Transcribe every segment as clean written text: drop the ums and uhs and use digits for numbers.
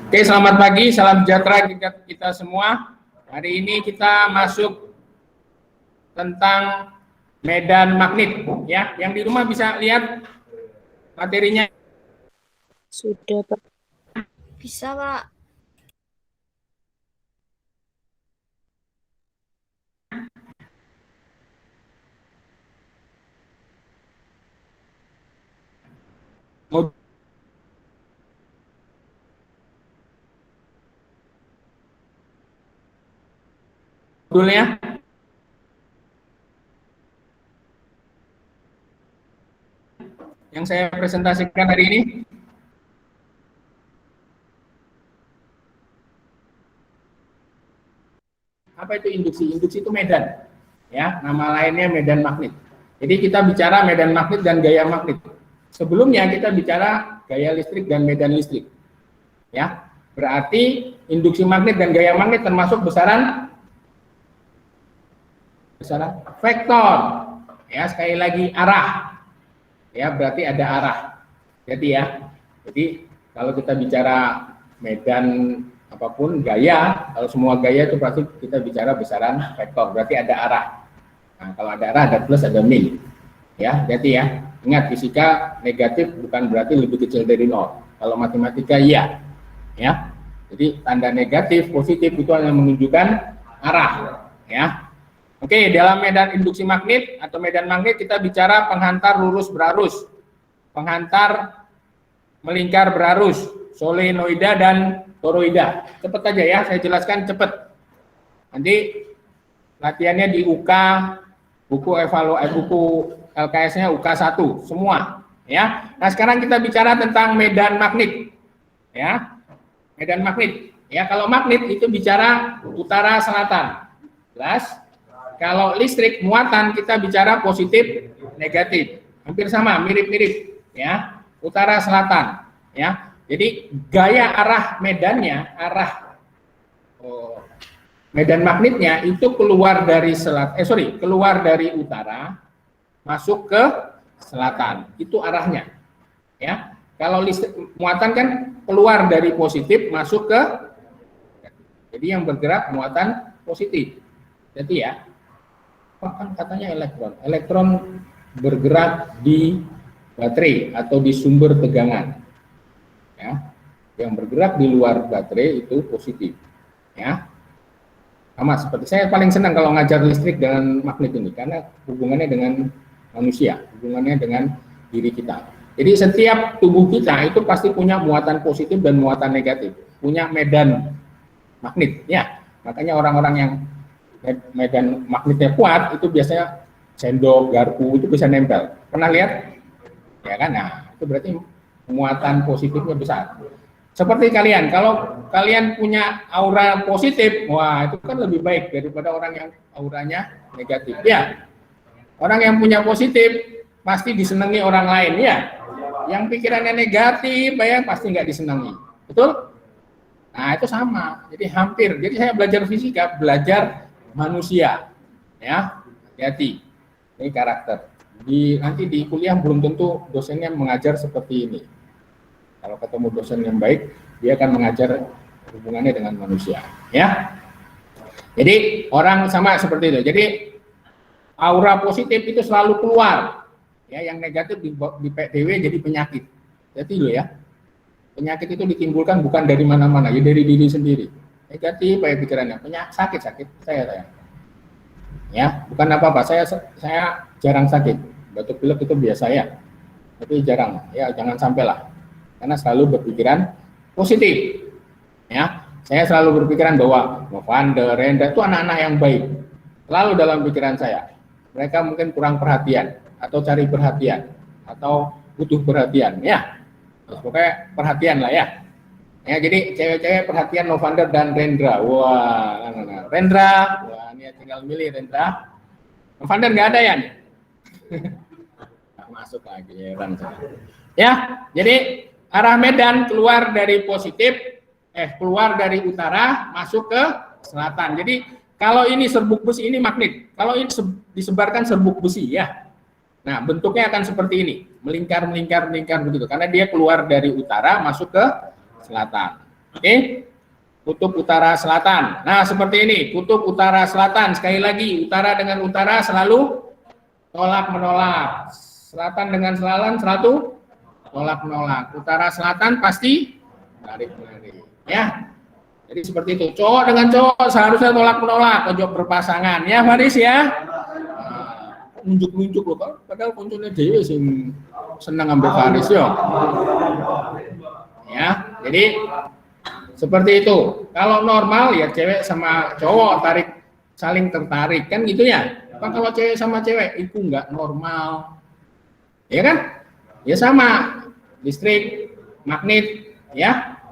Oke, selamat pagi, salam sejahtera kita semua. Hari ini kita masuk tentang medan magnet, ya. Yang di rumah bisa lihat materinya. Sudah, Pak. Bisa, Pak. Modulnya. Yang saya presentasikan hari ini. Apa itu induksi? Induksi itu medan, ya. Nama lainnya medan magnet. Jadi kita bicara medan magnet dan gaya magnet. Sebelumnya kita bicara gaya listrik dan medan listrik, ya. Berarti induksi magnet dan gaya magnet termasuk besaran vektor, ya. Sekali lagi arah, ya. Berarti ada arah. Jadi kalau kita bicara medan apapun gaya, kalau semua gaya itu pasti kita bicara besaran vektor, berarti ada arah. Nah, kalau ada arah ada plus ada min, ya. Jadi ya, ingat fisika negatif bukan berarti lebih kecil dari nol. Kalau matematika iya, ya. Jadi tanda negatif positif itu hanya menunjukkan arah, ya. Oke, dalam medan induksi magnet atau medan magnet kita bicara penghantar lurus berarus, penghantar melingkar berarus, solenoida dan toroida. Cepet aja ya, saya jelaskan cepet. Nanti latihannya di UK, buku LKS-nya UK 1 semua, ya. Nah, sekarang kita bicara tentang medan magnet, ya. Medan magnet, ya. Kalau magnet itu bicara utara selatan, jelas. Kalau listrik muatan kita bicara positif negatif, hampir sama, mirip-mirip, ya. Utara selatan, ya. Jadi gaya arah medannya, medan magnetnya itu keluar dari keluar dari utara masuk ke selatan. Itu arahnya, ya. Kalau listrik muatan kan keluar dari positif masuk ke, jadi yang bergerak muatan positif. Jadi ya, kan katanya elektron bergerak di baterai atau di sumber tegangan, ya. Yang bergerak di luar baterai itu positif, ya. Sama seperti saya paling senang kalau ngajar listrik dengan magnet ini karena hubungannya dengan manusia, hubungannya dengan diri kita. Jadi setiap tubuh kita itu pasti punya muatan positif dan muatan negatif, punya medan magnet, ya. Makanya orang-orang yang medan magnetnya kuat itu biasanya sendok, garpu itu bisa nempel. Pernah lihat? Ya kan? Nah, itu berarti muatan positifnya besar. Seperti kalian, kalau kalian punya aura positif, wah itu kan lebih baik daripada orang yang auranya negatif. Ya, orang yang punya positif pasti disenangi orang lain, ya. Yang pikirannya negatif, ya pasti nggak disenangi. Betul? Nah itu sama. Jadi hampir. Jadi saya belajar fisika, belajar manusia, ya. Hati-hati. Ini karakter. Nanti di kuliah belum tentu dosennya mengajar seperti ini. Kalau ketemu dosen yang baik, dia akan mengajar hubungannya dengan manusia, ya. Jadi orang sama seperti itu. Jadi aura positif itu selalu keluar, ya. Yang negatif di PDW jadi penyakit. Jadi lo ya, penyakit itu ditimbulkan bukan dari mana-mana, ya dari diri sendiri. Negatif kayak pikirannya, sakit saya. Ya, bukan apa-apa. Saya jarang sakit. Batuk pilek itu biasa ya, tapi jarang. Ya, jangan sampailah. Karena selalu berpikiran positif, ya. Saya selalu berpikiran bahwa Novander, Rendra itu anak-anak yang baik. Selalu dalam pikiran saya. Mereka mungkin kurang perhatian atau cari perhatian atau butuh perhatian, ya. Terus pokoknya perhatian lah ya. Ya, jadi cewek-cewek perhatian Novander dan Rendra. Wah, Rendra, wah ini tinggal milih Rendra. Novander nggak ada ya nih. Masuk lagi ya. Jadi arah medan keluar dari positif, keluar dari utara masuk ke selatan. Jadi kalau ini serbuk besi ini magnet, kalau ini disebarkan serbuk besi, ya. Nah, bentuknya akan seperti ini, melingkar begitu, karena dia keluar dari utara masuk ke selatan. Oke, kutub utara selatan. Nah, seperti ini, kutub utara selatan. Sekali lagi, utara dengan utara selalu tolak menolak. Selatan dengan selatan selalu tolak menolak. Utara selatan pasti tarik menarik. Ya, jadi seperti itu. Cowok dengan cowok seharusnya tolak menolak, ojo berpasangan. Ya, Faris ya. Nunjuk-nunjuk loh, padahal konconya dewe sing senang ambil Faris yo. Ya, jadi seperti itu. Kalau normal ya cewek sama cowok tarik, saling tertarik kan gitu ya. Apa kalau cewek sama cewek itu enggak normal. Ya kan? Ya sama. Listrik, magnet, ya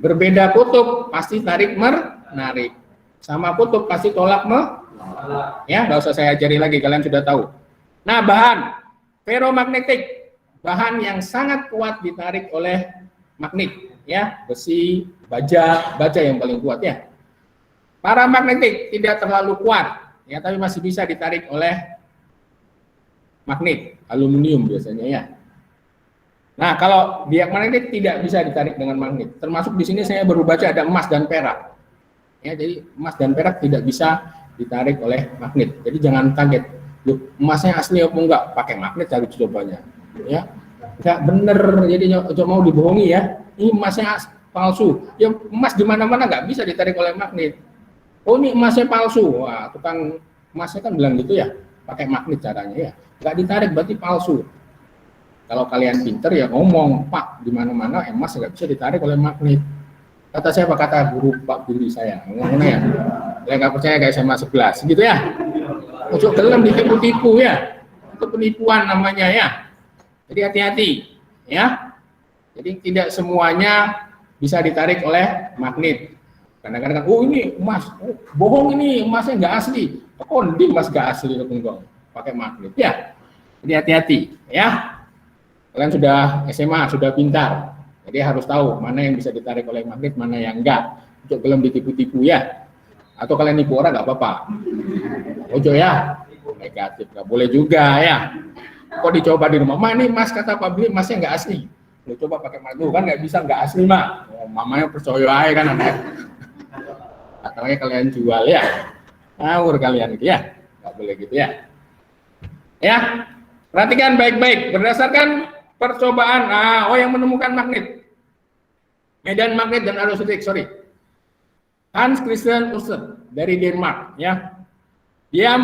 berbeda kutub pasti tarik menarik. Sama kutub pasti tolak ya, nggak usah saya ajari lagi, kalian sudah tahu. Nah, bahan ferromagnetik, bahan yang sangat kuat ditarik oleh magnet, ya, besi, baja yang paling kuat ya. Paramagnetik tidak terlalu kuat, ya, tapi masih bisa ditarik oleh magnet, aluminium biasanya ya. Nah, kalau diamagnetik tidak bisa ditarik dengan magnet. Termasuk di sini saya baru baca ada emas dan perak. Ya, jadi emas dan perak tidak bisa ditarik oleh magnet. Jadi jangan kaget. Loh, emasnya asli apa enggak? Pakai magnet cari cobanya. Ya. Enggak bener. Jadi mau dibohongi ya. Ini emasnya palsu. Ya emas di mana-mana enggak bisa ditarik oleh magnet. Oh, ini emasnya palsu. Wah, tukang emasnya kan bilang gitu ya. Pakai magnet caranya ya. Enggak ditarik berarti palsu. Kalau kalian pinter ya ngomong, Pak, di mana-mana emas nggak bisa ditarik oleh magnet. Kata siapa? Kata guru Pak Guru saya. Ngomongnya ya. Saya nggak percaya kayak SMA 11, gitu ya. Ojo gelem ditipu-tipu ya. Itu penipuan namanya ya. Jadi hati-hati ya. Jadi tidak semuanya bisa ditarik oleh magnet. Kadang-kadang, oh ini emas, oh, bohong ini emasnya nggak asli. Oh, ini emas nggak asli, pakai magnet ya. Jadi hati-hati ya. Kalian sudah SMA, sudah pintar, jadi harus tahu mana yang bisa ditarik oleh magnet, mana yang enggak. Untuk belum ditipu-tipu ya. Atau kalian nipu orang nggak apa-apa. Ojo ya, negatif nggak boleh juga ya. Kok dicoba di rumah, Ma ini mas kata Pak Beli masnya nggak asli. Lo coba pakai magnet kan nggak bisa nggak asli mah. Oh, mamanya percaya aja kan anak. Atau kalian jual ya, ngawur kalian gitu ya, nggak boleh gitu ya. Ya, perhatikan baik-baik berdasarkan percobaan, yang menemukan magnet, medan magnet dan arus listrik, Hans Christian Ørsted dari Denmark, ya, dia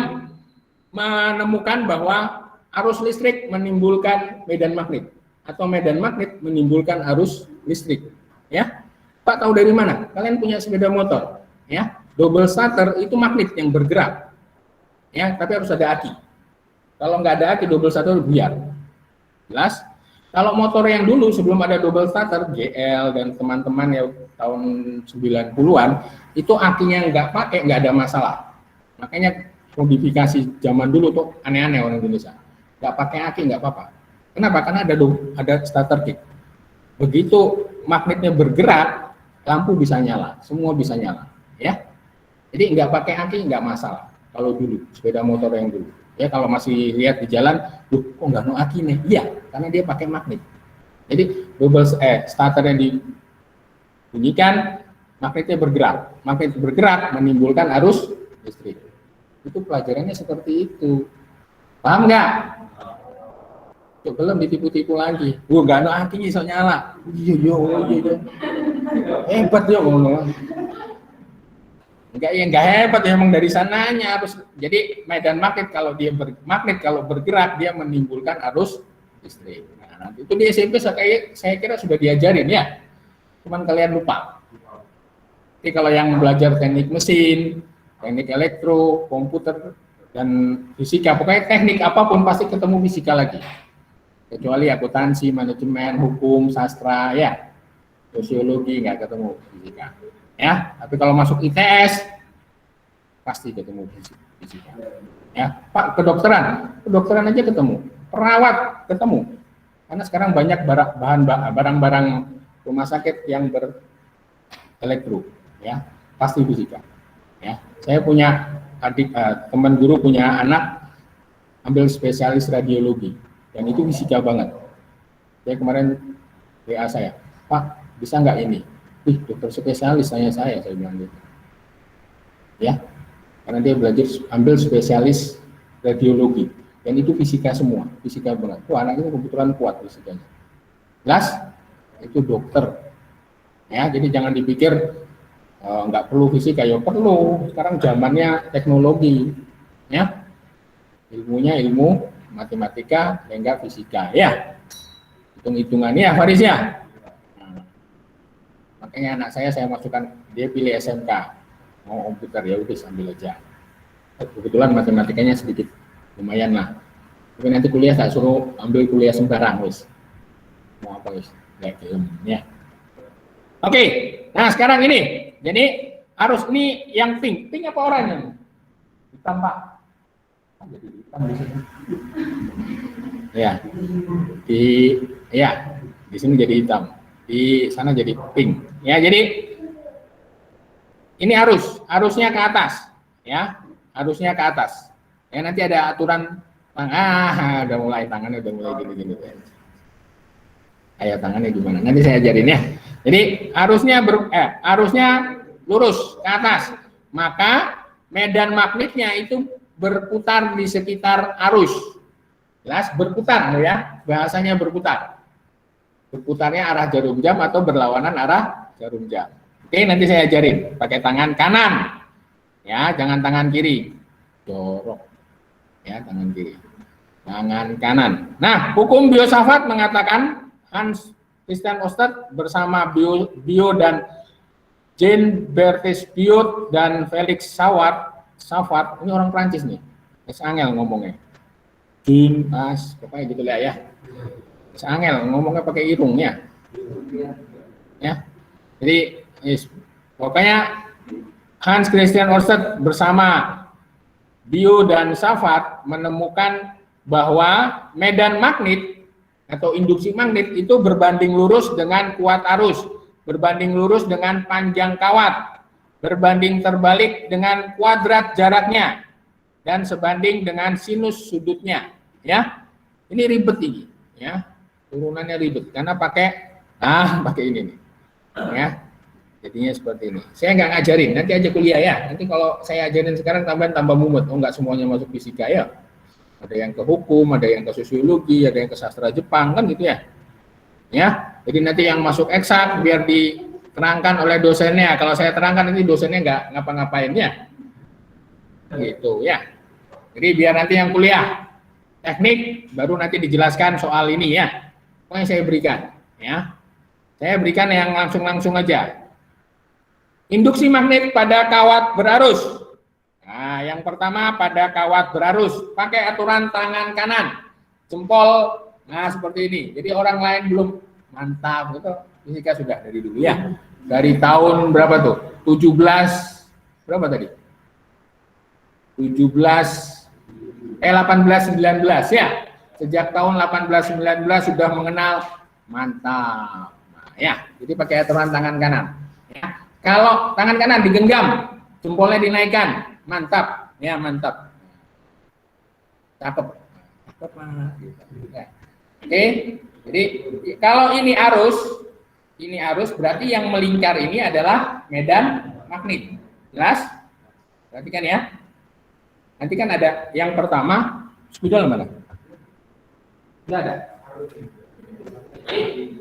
menemukan bahwa arus listrik menimbulkan medan magnet atau medan magnet menimbulkan arus listrik, ya. Pak tahu dari mana? Kalian punya sepeda motor, ya, double starter itu magnet yang bergerak, ya, tapi harus ada aki. Kalau nggak ada aki double starter buyar, jelas. Kalau motor yang dulu sebelum ada double starter, GL dan teman-teman ya tahun 90-an, itu akinya nggak pakai, nggak ada masalah. Makanya modifikasi zaman dulu tuh aneh-aneh orang Indonesia. Nggak pakai aki nggak apa-apa. Kenapa? Karena ada starter kit. Begitu magnetnya bergerak, lampu bisa nyala, semua bisa nyala. Ya, jadi nggak pakai aki nggak masalah. Kalau dulu sepeda motor yang dulu. Ya kalau masih lihat di jalan, kok nggak no aki nih? Iya, karena dia pakai magnet. Jadi starter yang dibunyikan, magnetnya bergerak. Magnet bergerak menimbulkan arus listrik. Itu pelajarannya seperti itu. Paham nggak? Belum ditipu-tipu lagi. Nggak no aki iso nyala. Iya. Hebat ya ngomong. Enggak hebat ya, emang dari sananya harus. Jadi medan magnet kalau bergerak dia menimbulkan arus listrik. Nah, nanti itu di SMP saya kira sudah diajarin ya. Cuman kalian lupa. Jadi kalau yang belajar teknik mesin, teknik elektro, komputer dan fisika, pokoknya teknik apapun pasti ketemu fisika lagi. Kecuali akuntansi, manajemen, hukum, sastra ya. Sosiologi nggak ketemu fisika. Ya, tapi kalau masuk ITS pasti ketemu fisika. Ya, Pak, kedokteran aja ketemu, perawat ketemu. Karena sekarang banyak barang-barang rumah sakit yang berelektro, ya, pasti fisika. Ya, saya punya teman guru punya anak ambil spesialis radiologi, dan itu fisika banget. Saya kemarin WA saya, Pak, bisa nggak ini? Ih, dokter spesialis saya bilang gitu. Ya, karena dia belajar ambil spesialis radiologi, dan itu fisika semua, fisika banget. Wah, anak itu kebetulan kuat fisikanya. Jelas, itu dokter. Ya, jadi jangan dipikir nggak perlu fisika, ya perlu. Sekarang zamannya teknologi, ya. Ilmunya ilmu matematika, enggak fisika, ya. Hitung-hitungan ya, Faris ya. Nah, makanya anak saya masukkan, dia pilih SMK, mau komputer, ya udah ambil aja. Kebetulan matematikanya sedikit lumayan lah. Tapi nanti kuliah tak suruh ambil kuliah sembarang, wis. Mau apa wis? Kayak film, ya. Oke, nah sekarang ini, jadi arus ini yang pink apa oranye? Hitam, Pak. Jadi hitam di sini. Di sini jadi hitam, di sana jadi pink. Ya, jadi ini arusnya ke atas, ya, arusnya ke atas. Ya, nanti ada aturan, udah mulai tangannya udah mulai gini-gini. Ayo tangannya gimana? Nanti saya ajarin ya. Jadi arusnya lurus ke atas, maka medan magnetnya itu berputar di sekitar arus. Jelas, berputar ya, bahasanya berputar. Berputarnya arah jarum jam atau berlawanan arah jarum jam. Oke, nanti saya ajarin pakai tangan kanan. Ya, jangan tangan kiri. Dorong. Ya, tangan kiri. Tangan kanan. Nah, hukum Biosafat mengatakan Hans Christian Oersted bersama Bio dan Jean Baptiste Biot dan Felix Savart, ini orang Prancis nih. Angel ngomongnya. Jean, pokoknya gitu lah ya. Angel ngomongnya pakai irung ya. Ya. Jadi pokoknya Hans Christian Oersted bersama Bio dan Savart menemukan bahwa medan magnet atau induksi magnet itu berbanding lurus dengan kuat arus, berbanding lurus dengan panjang kawat, berbanding terbalik dengan kuadrat jaraknya, dan sebanding dengan sinus sudutnya. Ya, ini ribet ini, ya, turunannya ribet karena pakai ini nih, ya, jadinya seperti ini. Saya nggak ngajarin, nanti aja kuliah ya. Nanti kalau saya ajarin sekarang tambah mumet, nggak semuanya masuk fisika ya. Ada yang ke hukum, ada yang ke sosiologi, ada yang ke sastra Jepang, kan gitu ya. Ya, jadi nanti yang masuk eksak biar diterangkan oleh dosennya. Kalau saya terangkan nanti dosennya nggak ngapa-ngapain ya. Gitu ya. Jadi biar nanti yang kuliah teknik baru nanti dijelaskan soal ini ya. Pokoknya saya berikan ya. Saya berikan yang langsung aja. Induksi magnet pada kawat berarus. Nah, yang pertama pada kawat berarus, pakai aturan tangan kanan, jempol, nah seperti ini. Jadi orang lain belum mantap, gitu. Fisika sudah dari dulu ya. Dari tahun berapa tuh? 17, berapa tadi? 1819 ya. Sejak tahun 1819 sudah mengenal mantap. Nah, ya, jadi pakai aturan tangan kanan. Ya. Kalau tangan kanan digenggam, jempolnya dinaikkan. Mantap, ya mantap. Cakep. Cakep mana? Oke, jadi kalau ini arus berarti yang melingkar ini adalah medan magnet. Jelas? Perhatikan ya. Nanti kan ada yang pertama, spidol mana? Tidak ada.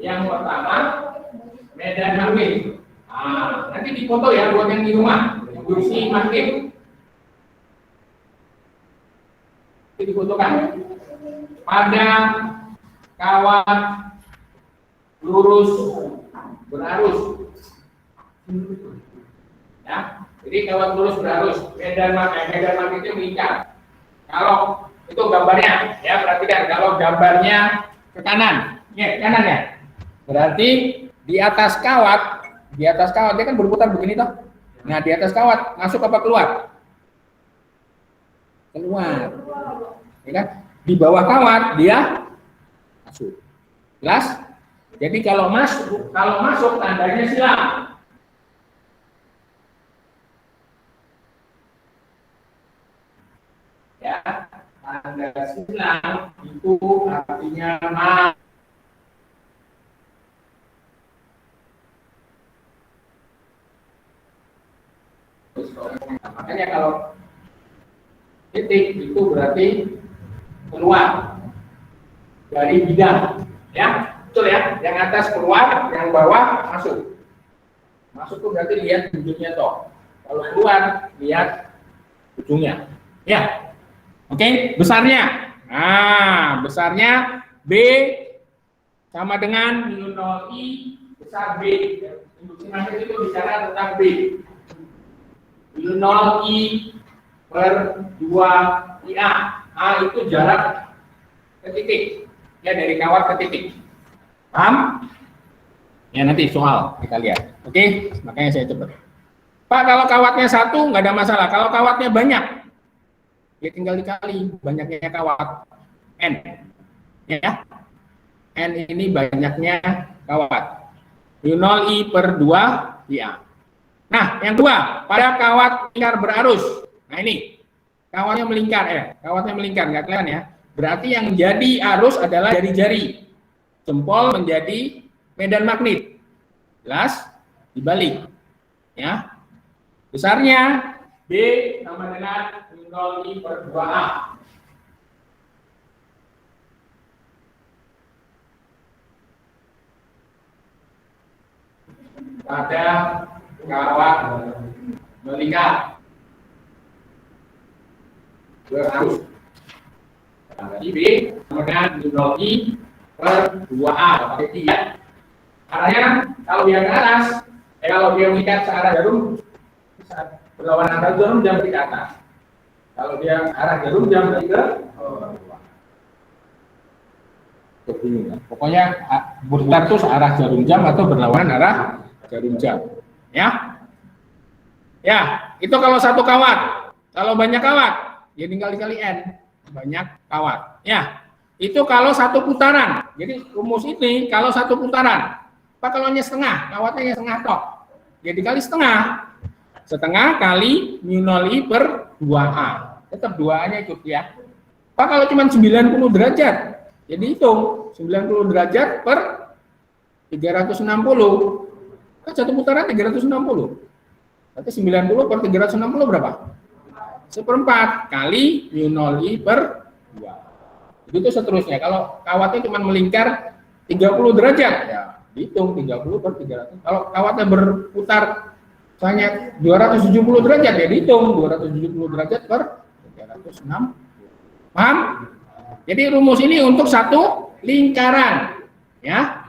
Yang pertama medan magnet. Nanti dipoto ya buat yang di rumah. Induksi magnet. Difotokan pada kawat lurus berarus, ya. Jadi kawat lurus berarus, medan magnetnya melingkar. Kalau itu gambarnya, ya perhatikan. Kalau gambarnya ke kanan, ya kanan ya. Berarti di atas kawat dia kan berputar begini toh. Nah di atas kawat masuk apa keluar? Keluar. Ya kan? Di bawah kawat dia masuk. Jelas? Jadi kalau masuk tandanya silang. Ya, tanda bilang itu artinya mas. Makanya kalau titik itu berarti keluar dari bidang, ya betul ya. Yang atas keluar, yang bawah masuk. Masuk itu berarti lihat ujungnya toh. Kalau keluar lihat ujungnya, ya. Oke, besarnya. Nah, besarnya B sama dengan mu 0I besar B. Induksi magnet itu bicara tentang B. Mu 0I per 2IA. A itu jarak ke titik. Ya, dari kawat ke titik. Paham? Ya, nanti soal kita lihat. Oke, makanya saya cepat. Pak, kalau kawatnya satu nggak ada masalah. Kalau kawatnya banyak, ya tinggal dikali banyaknya kawat. N. Ya. N ini banyaknya kawat. Mu 0I per 2IA. Nah, yang kedua, pada kawat melingkar berarus. Nah, ini kawatnya melingkar, kawatnya melingkar, nggak kelihatan ya. Berarti yang jadi arus adalah jari-jari. Jempol menjadi medan magnet. Jelas? Dibalik. Ya. Besarnya B sama dengan mu 0I per 2A. Pada kawat melingkar berarus. Jadi B sama dengan mu 0I per 2A. Pakai 3. Arahnya kalau dia ke atas, kalau dia melingkar searah jarum, berlawanan arah jarum jam ke atas. Kalau dia arah jarum jam ke bawah. Pokoknya berputar tuh searah jarum jam atau berlawanan arah jarum jam. Ya. Ya, itu kalau satu kawat. Kalau banyak kawat, ya tinggal dikali N. Banyak kawat. Ya. Itu kalau satu putaran. Jadi rumus ini kalau satu putaran. Pak, kalau hanya setengah, kawatnya hanya setengah tok. Ya dikali setengah. Setengah kali mu 0I per 2A. Tetap 2A-nya ikut ya. Pak, kalau cuma 90 derajat, jadi hitung 90 derajat per 360. Kan satu putaran 360. Berarti 90 per 360 berapa? 1/4 kali mu 0I per 2. Begitu seterusnya. Kalau kawatnya cuma melingkar 30 derajat, ya dihitung 30 per 300. Kalau kawatnya berputar misalnya 270 derajat, ya dihitung 270 derajat per 360. Paham? Jadi rumus ini untuk satu lingkaran, ya.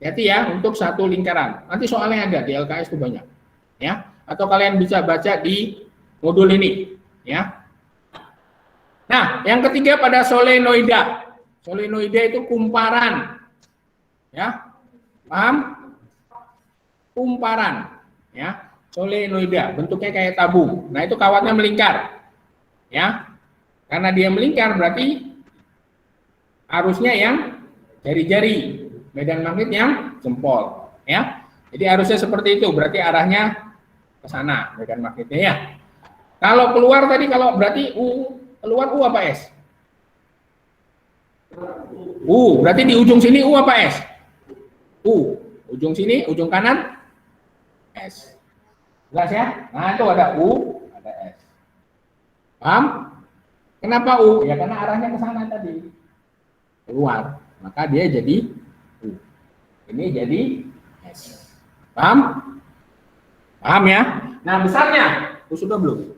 Hati ya, untuk satu lingkaran. Nanti soalnya ada di LKS itu banyak, ya. Atau kalian bisa baca di modul ini, ya. Nah, yang ketiga pada solenoida. Solenoida itu kumparan, ya. Paham? Kumparan, ya. Solenoida bentuknya kayak tabung. Nah, itu kawatnya melingkar, ya. Karena dia melingkar berarti arusnya yang jari-jari, medan magnet yang jempol, ya. Jadi arusnya seperti itu, berarti arahnya ke sana medan magnetnya, ya. Kalau keluar tadi, kalau berarti U, keluar U apa S? U, berarti di ujung sini U apa S? U, ujung sini, ujung kanan S. Jelas ya? Nah, itu ada U, ada S. Paham? Kenapa U? Ya karena arahnya ke sana tadi. Keluar. Maka dia jadi U. Ini jadi S. Paham? Paham ya? Nah, besarnya. U sudah belum?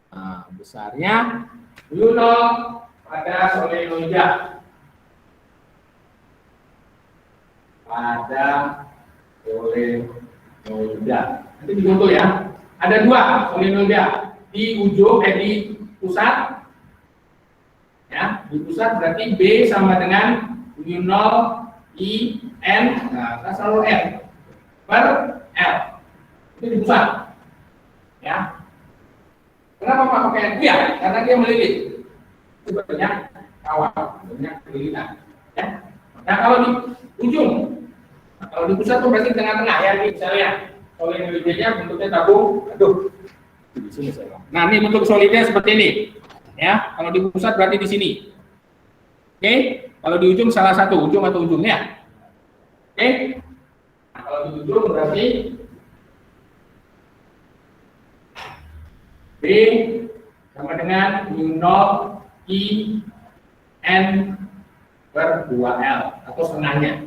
Nah, besarnya mu 0 pada solenoida. Pada solenoida. Nanti dicontoh ya. Ada dua solenoida. Di ujung, di pusat, ya, di pusat berarti B sama dengan mu 0 I N, nah kita selalu N per L, itu di pusat, ya. Kenapa Pak pakai N? Ya, karena dia melilit, itu banyak kawat, banyak kelilitan, ya. Nah kalau di ujung, kalau di pusat itu berarti tengah-tengah ya, ini misalnya solenoidanya bentuknya tabung, aduh. Nah, ini bentuk solidnya seperti ini. Ya, kalau di pusat berarti di sini. Oke, kalau di ujung salah satu, ujung atau ujungnya. Oke, nah, kalau di ujung berarti B sama dengan mu 0 I N per 2L atau setengahnya.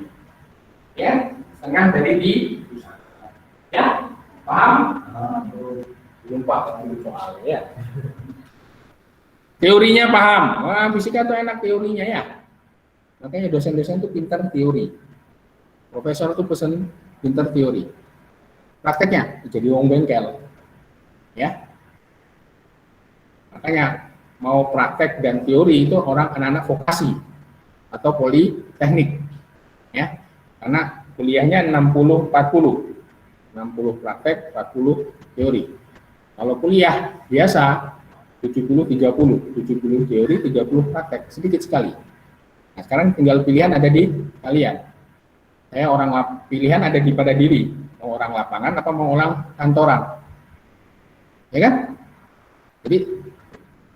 Ya, setengah dari di pusat. Ya, paham? Belum paham soalnya ya. Teorinya paham? Wah, fisika tuh enak teorinya ya. Makanya dosen-dosen itu pintar teori. Profesor tuh pesen pintar teori. Prakteknya jadi wong bengkel. Ya. Makanya mau praktek dan teori itu orang anak-anak vokasi atau politeknik. Ya. Karena kuliahnya 60-40. 60 praktek, 40 teori. Kalau kuliah biasa 70-30, 70 teori, 30 praktek, sedikit sekali. Nah, sekarang tinggal pilihan ada di kalian. Saya pilihan ada di pada diri, mau orang lapangan apa mau orang kantoran. Ya kan? Jadi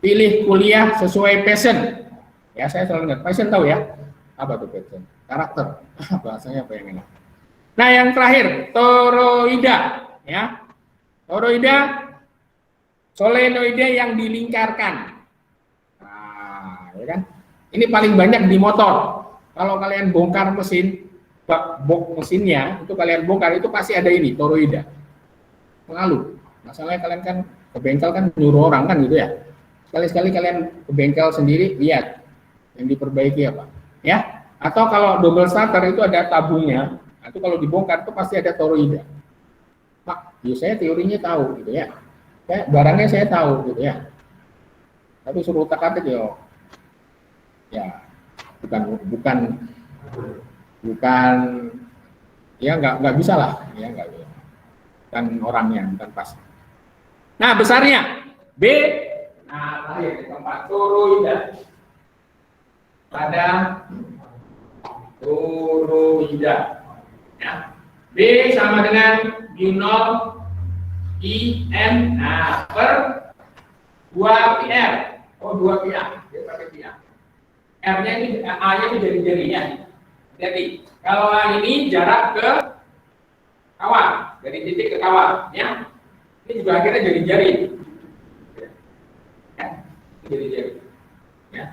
pilih kuliah sesuai passion. Ya, saya selalu ingat, passion tahu ya? Apa tuh passion? Karakter. Bahasanya apa yang enak? Nah, yang terakhir, toroida, ya. Toroida solenoide yang dilingkarkan. Nah, ya kan? Ini paling banyak di motor. Kalau kalian bongkar mesin, box mesinnya, itu kalian bongkar, itu pasti ada ini, toroida. Pengaruh. Masalahnya kalian kan ke bengkel kan nyuruh orang kan gitu ya. Sekali-sekali kalian ke bengkel sendiri, lihat yang diperbaiki apa. Ya. Atau kalau double starter itu ada tabungnya, itu kalau dibongkar itu pasti ada toroida. Pak, ya saya teorinya tahu gitu ya. Barangnya saya tahu gitu ya, tapi suruh utak-atik ya bukan ya nggak bisa lah ya, nggak bisa. Bukan orangnya, bukan pas. Nah, besarnya B, nah terakhir keempat, toroida. Pada toroida ya. B sama dengan mu 0 I N per 2 PR. Oh, 2 PR. Dia pakai PR. R-nya ini A-nya itu jari-jari ya. Jadi, kalau A ini jarak ke kawan, dari titik ke kawan ya. Ini juga akhirnya jari-jari. Ya, jari-jari. Ya.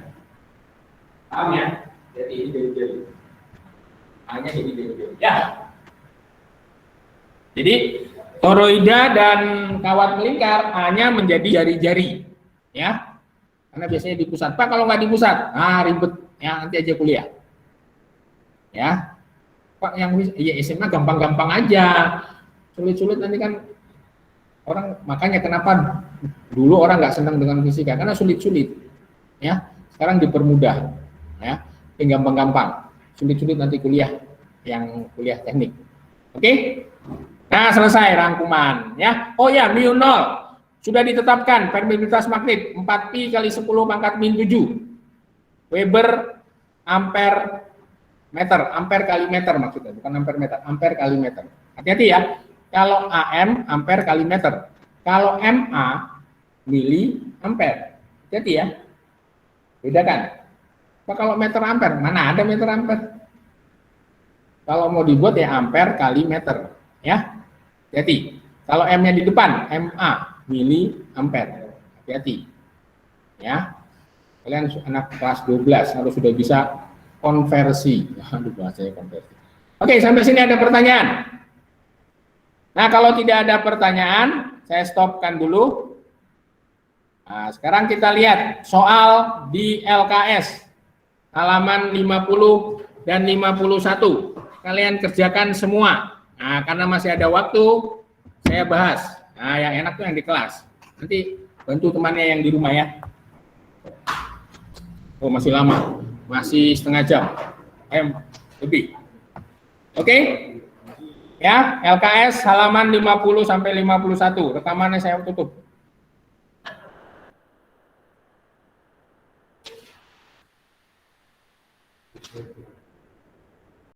Paham ya? Jadi ini jari-jari. A-nya jadi jari-jari. Ya. Jadi toroida dan kawat melingkar hanya menjadi jari-jari, ya. Karena biasanya di pusat. Pak, kalau nggak di pusat, ribet, ya nanti aja kuliah, ya. Pak, yang ya SMA gampang-gampang aja, sulit-sulit nanti kan orang. Makanya kenapa dulu orang nggak senang dengan fisika, karena sulit-sulit, ya. Sekarang dipermudah, ya, yang gampang-gampang, sulit-sulit nanti kuliah, yang kuliah teknik, oke? Nah, selesai rangkuman ya. Oh ya, mu 0 sudah ditetapkan permeabilitas magnet 4pi kali 10 pangkat min 7 Weber ampere meter, ampere kali meter maksudnya, bukan ampere meter, ampere kali meter. Hati-hati ya. Kalau AM ampere kali meter, kalau MA mili ampere. Hati-hati ya. Bedakan. Apa kalau meter ampere? Mana ada meter ampere? Kalau mau dibuat ya ampere kali meter, ya. Hati-hati. Kalau M-nya di depan, MA, mili ampere. Hati-hati. Ya. Kalian anak kelas 12 harus sudah bisa konversi. Aduh, bahasanya konversi. Oke, sampai sini ada pertanyaan? Nah, kalau tidak ada pertanyaan, saya stopkan dulu. Nah, sekarang kita lihat soal di LKS. Halaman 50 dan 51. Kalian kerjakan semua. Nah, karena masih ada waktu, saya bahas. Nah, yang enak tuh yang di kelas. Nanti bantu temannya yang di rumah ya. Oh, masih lama. Masih setengah jam. Lebih. Oke? Ya, LKS halaman 50 sampai 51. Rekamannya saya tutup.